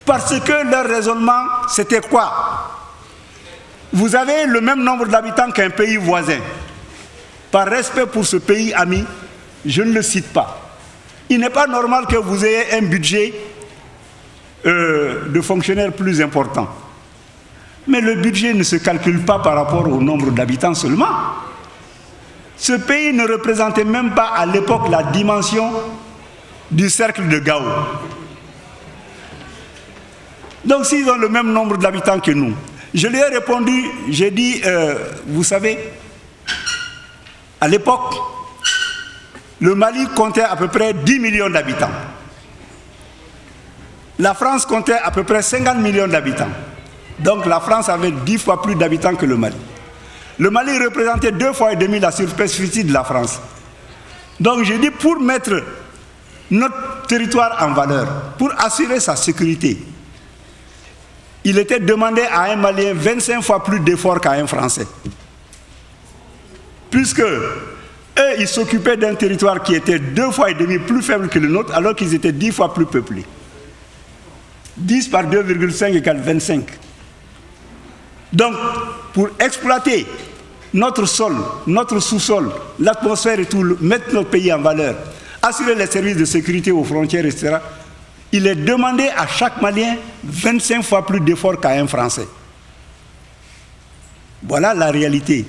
Parce que leur raisonnement, c'était quoi? Vous avez le même nombre d'habitants qu'un pays voisin. Par respect pour ce pays ami, je ne le cite pas. Il n'est pas normal que vous ayez un budget de fonctionnaires plus important. Mais le budget ne se calcule pas par rapport au nombre d'habitants seulement. Ce pays ne représentait même pas à l'époque la dimension du cercle de Gao. Donc s'ils ont le même nombre d'habitants que nous, je lui ai répondu, j'ai dit, vous savez, à l'époque, le Mali comptait à peu près 10 millions d'habitants. La France comptait à peu près 50 millions d'habitants. Donc la France avait 10 fois plus d'habitants que le Mali. Le Mali représentait 2,5 fois la superficie de la France. Donc j'ai dit, pour mettre notre territoire en valeur, pour assurer sa sécurité, il était demandé à un Malien 25 fois plus d'efforts qu'à un Français. Puisque eux, ils s'occupaient d'un territoire qui était 2,5 fois plus faible que le nôtre, alors qu'ils étaient 10 fois plus peuplés. 10 par 2,5 égale 25. Donc, pour exploiter notre sol, notre sous-sol, l'atmosphère et tout, mettre notre pays en valeur, assurer les services de sécurité aux frontières, etc., il est demandé à chaque Malien 25 fois plus d'efforts qu'à un Français. Voilà la réalité.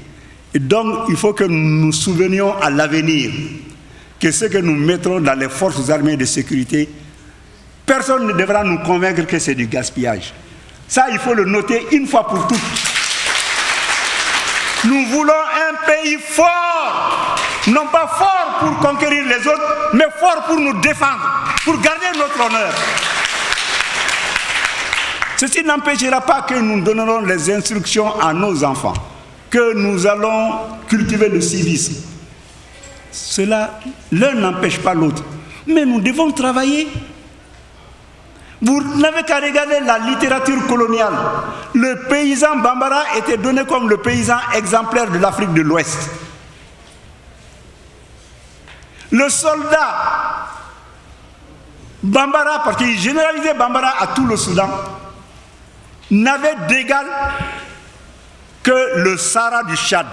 Et donc, il faut que nous nous souvenions à l'avenir que ce que nous mettrons dans les forces armées de sécurité, personne ne devra nous convaincre que c'est du gaspillage. Ça, il faut le noter une fois pour toutes. Nous voulons un pays fort, non pas fort pour conquérir les autres, mais fort pour nous défendre, pour garder notre honneur. Ceci n'empêchera pas que nous donnerons les instructions à nos enfants, que nous allons cultiver le civisme. Cela, l'un n'empêche pas l'autre. Mais nous devons travailler. Vous n'avez qu'à regarder la littérature coloniale. Le paysan Bambara était donné comme le paysan exemplaire de l'Afrique de l'Ouest. Le soldat Bambara, parce qu'il généralisait Bambara à tout le Soudan, n'avait d'égal que le Sahara du Tchad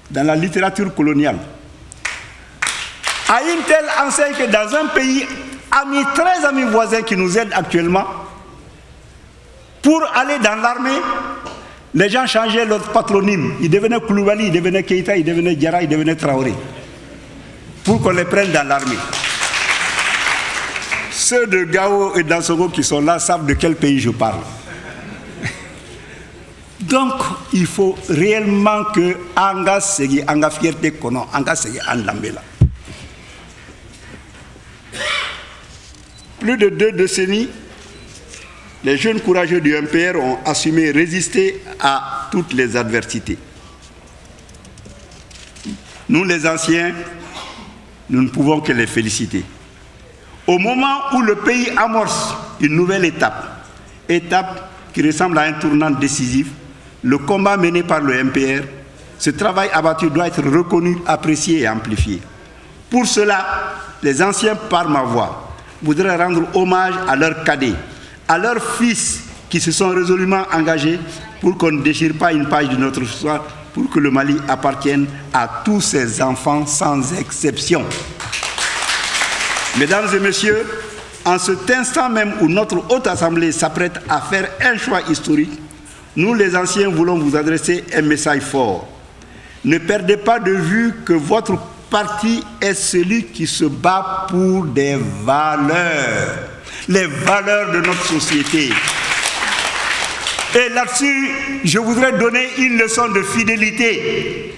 dans la littérature coloniale. À une telle enseigne que dans un pays amis, très amis voisins qui nous aident actuellement, pour aller dans l'armée, les gens changeaient leur patronyme. Ils devenaient Koulibaly, ils devenaient Keïta, ils devenaient Diarra, ils devenaient Traoré, pour qu'on les prenne dans l'armée. Ceux de Gao et d'Ansogo qui sont là savent de quel pays je parle. Donc, il faut réellement que Anga Segi, Anga Fierté Kono, Anga Segi Andambela. Plus de 2 décennies, les jeunes courageux du MPR ont assumé résister à toutes les adversités. Nous, les anciens, nous ne pouvons que les féliciter. Au moment où le pays amorce une nouvelle étape qui ressemble à un tournant décisif, le combat mené par le MPR, ce travail abattu doit être reconnu, apprécié et amplifié. Pour cela, les anciens, par ma voix, voudraient rendre hommage à leurs cadets, à leurs fils qui se sont résolument engagés pour qu'on ne déchire pas une page de notre histoire, pour que le Mali appartienne à tous ses enfants sans exception. Mesdames et messieurs, en cet instant même où notre Haute Assemblée s'apprête à faire un choix historique, nous les anciens voulons vous adresser un message fort. Ne perdez pas de vue que votre parti est celui qui se bat pour des valeurs, les valeurs de notre société. Et là-dessus, je voudrais donner une leçon de fidélité.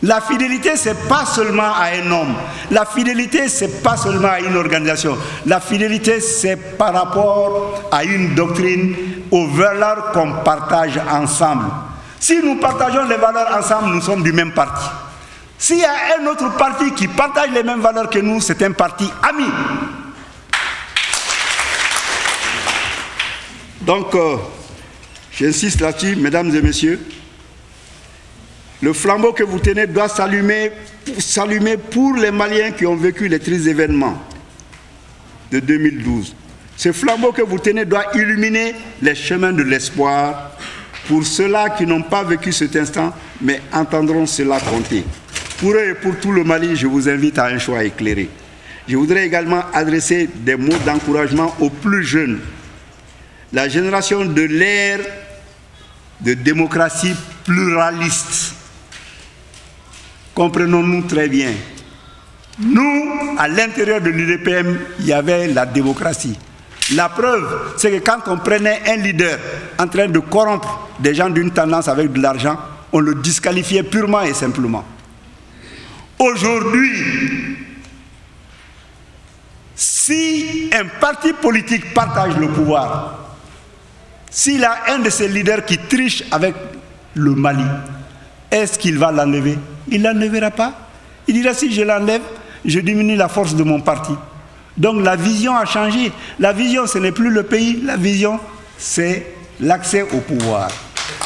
La fidélité, ce n'est pas seulement à un homme. La fidélité, ce n'est pas seulement à une organisation. La fidélité, c'est par rapport à une doctrine, aux valeurs qu'on partage ensemble. Si nous partageons les valeurs ensemble, nous sommes du même parti. S'il y a un autre parti qui partage les mêmes valeurs que nous, c'est un parti ami. Donc, j'insiste là-dessus, mesdames et messieurs, le flambeau que vous tenez doit s'allumer pour les Maliens qui ont vécu les tristes événements de 2012. Ce flambeau que vous tenez doit illuminer les chemins de l'espoir pour ceux-là qui n'ont pas vécu cet instant, mais entendront cela compter. Pour eux et pour tout le Mali, je vous invite à un choix éclairé. Je voudrais également adresser des mots d'encouragement aux plus jeunes. La génération de l'ère de démocratie pluraliste. Comprenons-nous très bien. Nous, à l'intérieur de l'UDPM, il y avait la démocratie. La preuve, c'est que quand on prenait un leader en train de corrompre des gens d'une tendance avec de l'argent, on le disqualifiait purement et simplement. Aujourd'hui, si un parti politique partage le pouvoir, s'il a un de ses leaders qui triche avec le Mali, est-ce qu'il va l'enlever? Il ne l'enlèvera pas. Il dira, si je l'enlève, je diminue la force de mon parti. Donc la vision a changé. La vision, ce n'est plus le pays. La vision, c'est l'accès au pouvoir.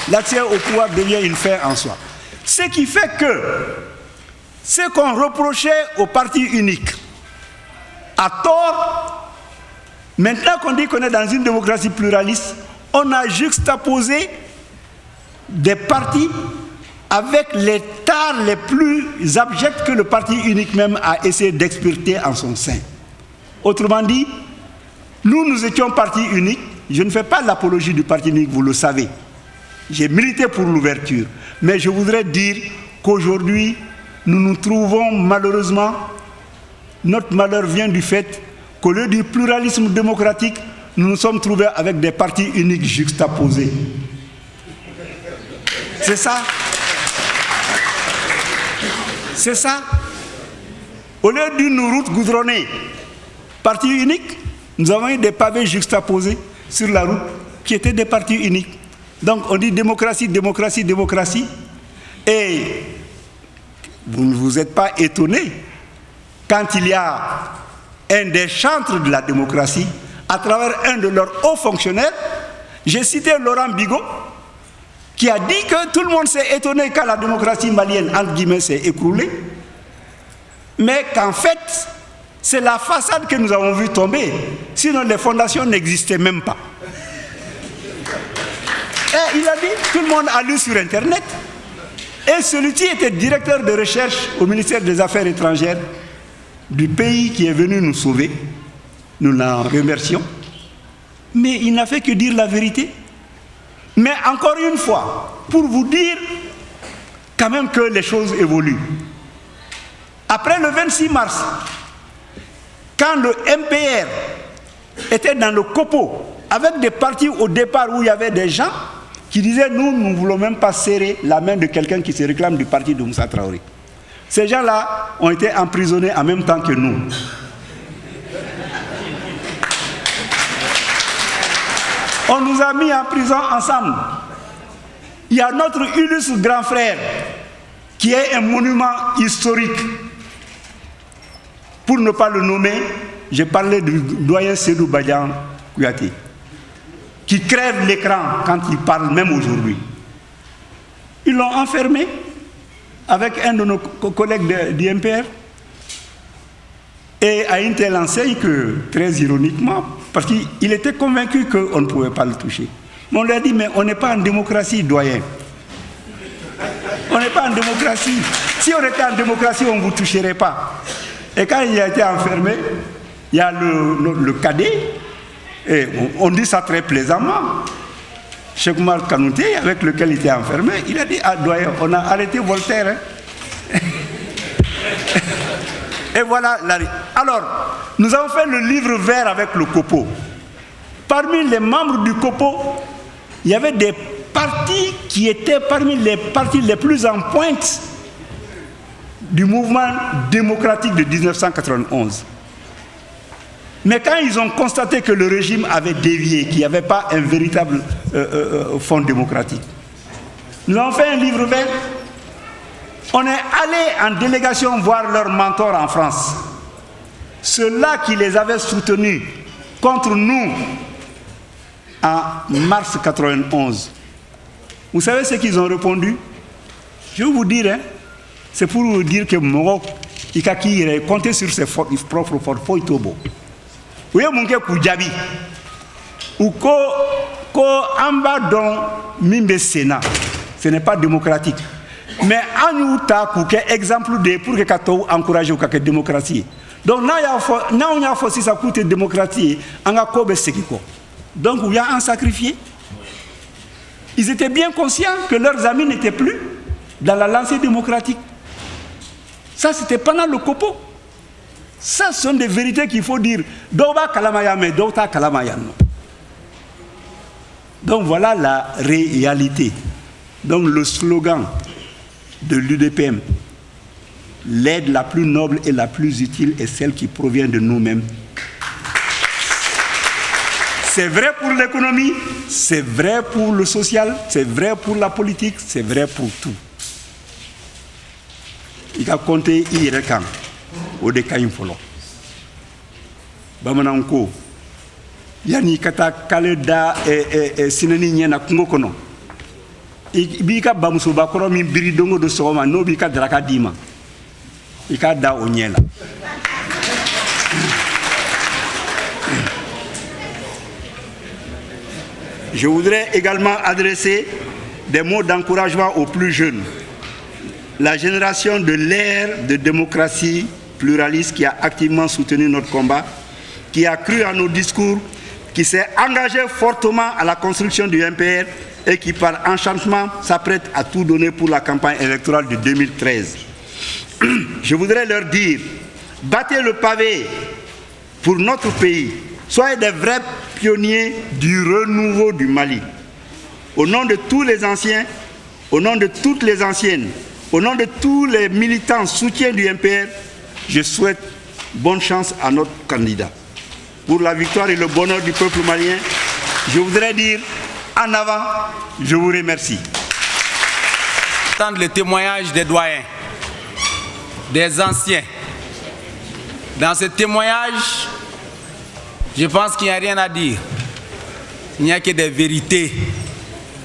L'accès au pouvoir devient une fin en soi. Ce qui fait que ce qu'on reprochait au parti unique, à tort, maintenant qu'on dit qu'on est dans une démocratie pluraliste, on a juxtaposé des partis avec les tares les plus abjects que le parti unique même a essayé d'expurter en son sein. Autrement dit, nous étions parti unique. Je ne fais pas l'apologie du parti unique, vous le savez. J'ai milité pour l'ouverture. Mais je voudrais dire qu'aujourd'hui, nous nous trouvons malheureusement, notre malheur vient du fait qu'au lieu du pluralisme démocratique, nous nous sommes trouvés avec des partis uniques juxtaposés. C'est ça. C'est ça. Au lieu d'une route goudronnée, parti unique, nous avons eu des pavés juxtaposés sur la route qui étaient des partis uniques. Donc on dit démocratie, démocratie, démocratie. Et vous ne vous êtes pas étonnés quand il y a un des chantres de la démocratie, à travers un de leurs hauts fonctionnaires, j'ai cité Laurent Bigot, qui a dit que tout le monde s'est étonné quand la démocratie malienne, entre guillemets, s'est écroulée, mais qu'en fait, c'est la façade que nous avons vu tomber, sinon les fondations n'existaient même pas. Et il a dit, tout le monde a lu sur Internet, et celui-ci était directeur de recherche au ministère des Affaires étrangères du pays qui est venu nous sauver. Nous l'en remercions. Mais il n'a fait que dire la vérité. Mais encore une fois, pour vous dire quand même que les choses évoluent. Après le 26 mars, quand le MPR était dans le copeau, avec des partis au départ où il y avait des gens qui disaient nous ne voulons même pas serrer la main de quelqu'un qui se réclame du parti de Moussa Traoré. Ces gens-là ont été emprisonnés en même temps que nous. On nous a mis en prison ensemble. Il y a notre illustre grand frère qui est un monument historique. Pour ne pas le nommer, j'ai parlé du doyen Sédou Badian Kouyaté, qui crève l'écran quand il parle, même aujourd'hui. Ils l'ont enfermé avec un de nos collègues du MPR. Et à une telle enseigne que, très ironiquement, parce qu'il était convaincu qu'on ne pouvait pas le toucher. Mais on lui a dit, mais on n'est pas en démocratie, doyen. On n'est pas en démocratie. Si on était en démocratie, on ne vous toucherait pas. Et quand il a été enfermé, il y a le cadet, et on dit ça très plaisamment, Cheikh Oumar Kanouté, avec lequel il était enfermé, il a dit, ah doyen, on a arrêté Voltaire. Hein. Et voilà. Alors, nous avons fait le livre vert avec le COPO. Parmi les membres du COPO, il y avait des partis qui étaient parmi les partis les plus en pointe du mouvement démocratique de 1991. Mais quand ils ont constaté que le régime avait dévié, qu'il n'y avait pas un véritable fond démocratique, nous avons fait un livre vert. On est allé en délégation voir leur mentor en France. Ceux-là qui les avaient soutenus contre nous en mars 91. Vous savez ce qu'ils ont répondu? Je vais vous dire, hein, c'est pour vous dire que Moro, il a compté sur ses propres forces. Ouye munke kujabi. Ou ko amba don mimbe Sénat. Ce n'est pas démocratique. Mais en nous ta exemple de pour que kato encourager la démocratie. Donc on a forcé ça coûte démocratie en a kobe sekiko. Donc il y a un sacrifié. Ils étaient bien conscients que leurs amis n'étaient plus dans la lancée démocratique. Ça c'était pendant le copo. Ça sont des vérités qu'il faut dire. Doba kalamaya mais dota kalamaya. Donc voilà la réalité. Donc le slogan de l'UDPM, l'aide la plus noble et la plus utile est celle qui provient de nous-mêmes. C'est vrai pour l'économie, c'est vrai pour le social, c'est vrai pour la politique, c'est vrai pour tout. Il a compté Irekan au décaïn folon. Bamananko, yani kata kaleda sinani nyena kungo kono. Bika bamuso bakoro mi biridongo do soma no bika draka dima. Ika da onyela. Je voudrais également adresser des mots d'encouragement aux plus jeunes. La génération de l'ère de démocratie pluraliste qui a activement soutenu notre combat, qui a cru à nos discours, qui s'est engagée fortement à la construction du MPR et qui par enchantement s'apprête à tout donner pour la campagne électorale de 2013. Je voudrais leur dire, battez le pavé pour notre pays, soyez des vrais pionniers du renouveau du Mali. Au nom de tous les anciens, au nom de toutes les anciennes, au nom de tous les militants soutiens du MPR, je souhaite bonne chance à notre candidat. Pour la victoire et le bonheur du peuple malien, je voudrais dire en avant, je vous remercie. Entendre le témoignage des doyens, des anciens. Dans ce témoignage, je pense qu'il n'y a rien à dire. Il n'y a que des vérités.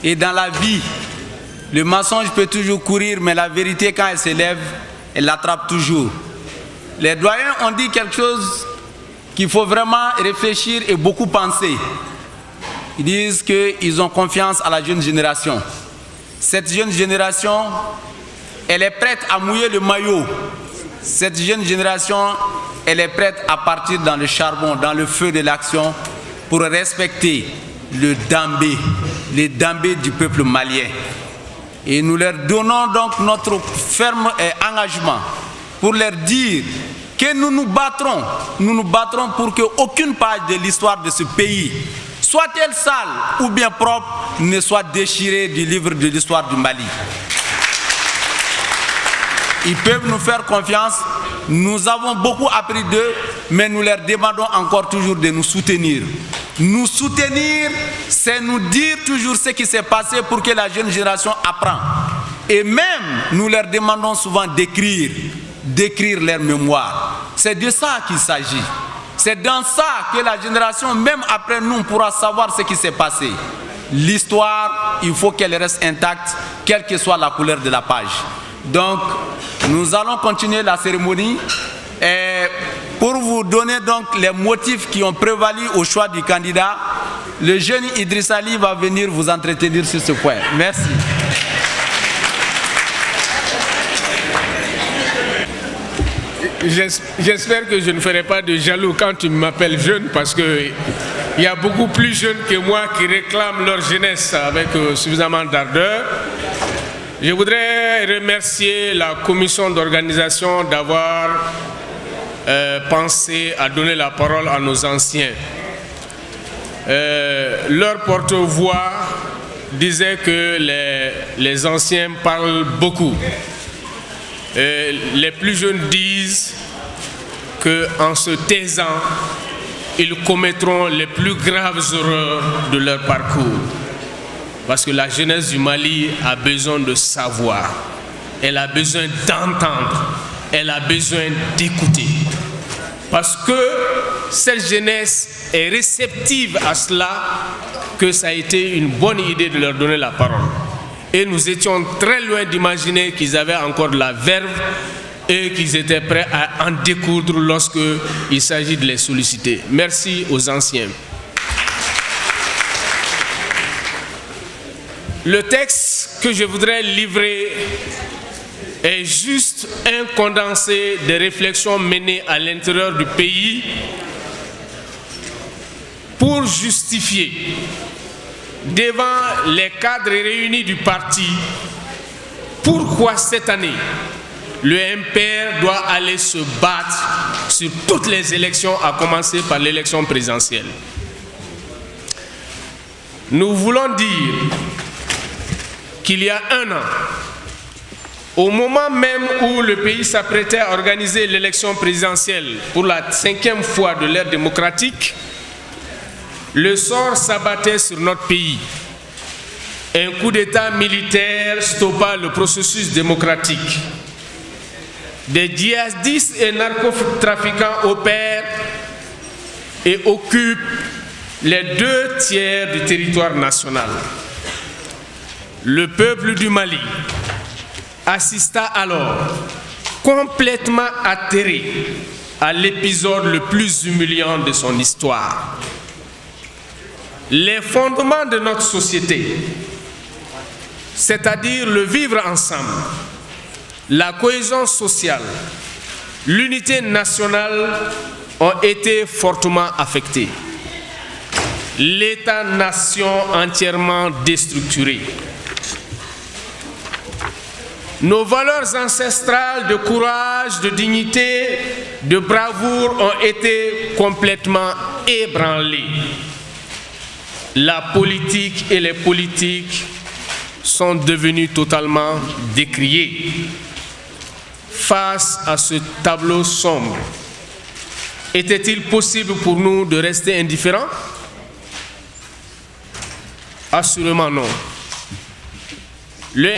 Et dans la vie, le mensonge peut toujours courir, mais la vérité, quand elle s'élève, elle l'attrape toujours. Les doyens ont dit quelque chose qu'il faut vraiment réfléchir et beaucoup penser. Ils disent qu'ils ont confiance à la jeune génération. Cette jeune génération, elle est prête à mouiller le maillot. Cette jeune génération, elle est prête à partir dans le charbon, dans le feu de l'action pour respecter le dambé, les dambés du peuple malien. Et nous leur donnons donc notre ferme engagement pour leur dire que nous nous battrons pour qu'aucune page de l'histoire de ce pays, soit-elle sale ou bien propre, ne soit déchirée du livre de l'histoire du Mali. Ils peuvent nous faire confiance, nous avons beaucoup appris d'eux, mais nous leur demandons encore toujours de nous soutenir. Nous soutenir, c'est nous dire toujours ce qui s'est passé pour que la jeune génération apprenne. Et même, nous leur demandons souvent d'écrire leur mémoire. C'est de ça qu'il s'agit. C'est dans ça que la génération, même après nous, pourra savoir ce qui s'est passé. L'histoire, il faut qu'elle reste intacte, quelle que soit la couleur de la page. Donc, nous allons continuer la cérémonie. Et pour vous donner donc les motifs qui ont prévalu au choix du candidat, le jeune Idriss Ali va venir vous entretenir sur ce point. Merci. J'espère que je ne ferai pas de jaloux quand tu m'appelles jeune, parce qu'il y a beaucoup plus jeunes que moi qui réclament leur jeunesse avec suffisamment d'ardeur. Je voudrais remercier la commission d'organisation d'avoir pensé à donner la parole à nos anciens. Leur porte-voix disait que les anciens parlent beaucoup. Les plus jeunes disent qu'en se taisant, ils commettront les plus graves erreurs de leur parcours. Parce que la jeunesse du Mali a besoin de savoir, elle a besoin d'entendre, elle a besoin d'écouter. Parce que cette jeunesse est réceptive à cela, que ça a été une bonne idée de leur donner la parole. Et nous étions très loin d'imaginer qu'ils avaient encore de la verve et qu'ils étaient prêts à en découdre lorsqu'il s'agit de les solliciter. Merci aux anciens. Le texte que je voudrais livrer est juste un condensé des réflexions menées à l'intérieur du pays pour justifier devant les cadres réunis du parti pourquoi cette année le MPR doit aller se battre sur toutes les élections, à commencer par l'élection présidentielle. Nous voulons dire qu'il y a un an, au moment même où le pays s'apprêtait à organiser l'élection présidentielle pour la 5e fois de l'ère démocratique, le sort s'abattait sur notre pays. Un coup d'État militaire stoppa le processus démocratique. Des djihadistes et narcotrafiquants opèrent et occupent les 2/3 du territoire national. Le peuple du Mali assista alors, complètement atterré, à l'épisode le plus humiliant de son histoire. Les fondements de notre société, c'est-à-dire le vivre ensemble, la cohésion sociale, l'unité nationale ont été fortement affectés. L'État-nation entièrement déstructuré. Nos valeurs ancestrales de courage, de dignité, de bravoure ont été complètement ébranlées. La politique et les politiques sont devenus totalement décriés. Face à ce tableau sombre, était-il possible pour nous de rester indifférents? Assurément non. Le